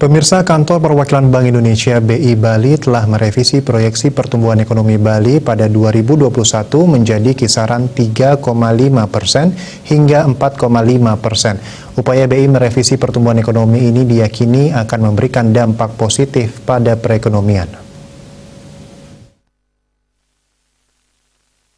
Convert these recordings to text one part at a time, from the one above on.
Pemirsa, Kantor Perwakilan Bank Indonesia BI Bali telah merevisi proyeksi pertumbuhan ekonomi Bali pada 2021 menjadi kisaran 3,5% hingga 4,5%. Upaya BI merevisi pertumbuhan ekonomi ini diyakini akan memberikan dampak positif pada perekonomian.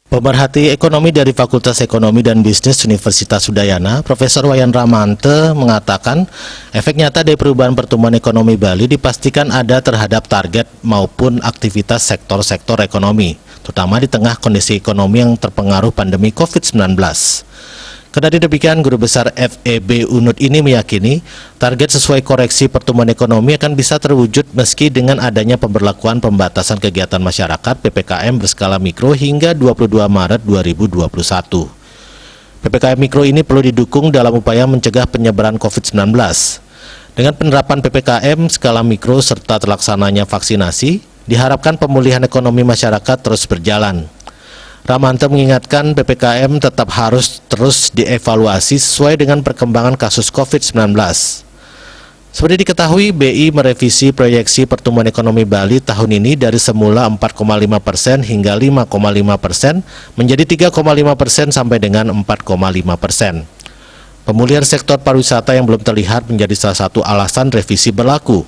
Pemerhati ekonomi dari Fakultas Ekonomi dan Bisnis Universitas Udayana, Profesor Wayan Ramante mengatakan efek nyata dari perubahan pertumbuhan ekonomi Bali dipastikan ada terhadap target maupun aktivitas sektor-sektor ekonomi, terutama di tengah kondisi ekonomi yang terpengaruh pandemi COVID-19. Kendati demikian, Guru Besar FEB UNUD ini meyakini target sesuai koreksi pertumbuhan ekonomi akan bisa terwujud meski dengan adanya pemberlakuan pembatasan kegiatan masyarakat PPKM berskala mikro hingga 22 Maret 2021. PPKM mikro ini perlu didukung dalam upaya mencegah penyebaran COVID-19. Dengan penerapan PPKM skala mikro serta terlaksananya vaksinasi, diharapkan pemulihan ekonomi masyarakat terus berjalan. Ramante mengingatkan PPKM tetap harus terus dievaluasi sesuai dengan perkembangan kasus COVID-19. Seperti diketahui, BI merevisi proyeksi pertumbuhan ekonomi Bali tahun ini dari semula 4,5% hingga 5,5% menjadi 3,5% sampai dengan 4,5%. Pemulihan sektor pariwisata yang belum terlihat menjadi salah satu alasan revisi berlaku.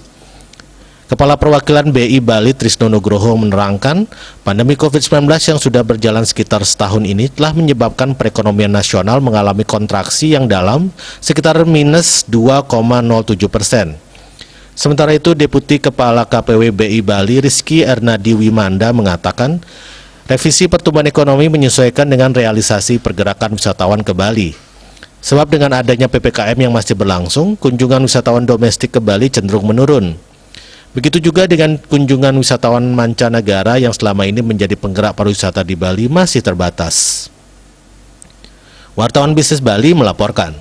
Kepala Perwakilan BI Bali Trisno Nugroho menerangkan, pandemi COVID-19 yang sudah berjalan sekitar setahun ini telah menyebabkan perekonomian nasional mengalami kontraksi yang dalam sekitar minus 2,07%. Sementara itu, Deputi Kepala KPW BI Bali Rizky Ernadi Wimanda mengatakan, revisi pertumbuhan ekonomi menyesuaikan dengan realisasi pergerakan wisatawan ke Bali. Sebab dengan adanya PPKM yang masih berlangsung, kunjungan wisatawan domestik ke Bali cenderung menurun. Begitu juga dengan kunjungan wisatawan mancanegara yang selama ini menjadi penggerak pariwisata di Bali masih terbatas. Wartawan Bisnis Bali melaporkan.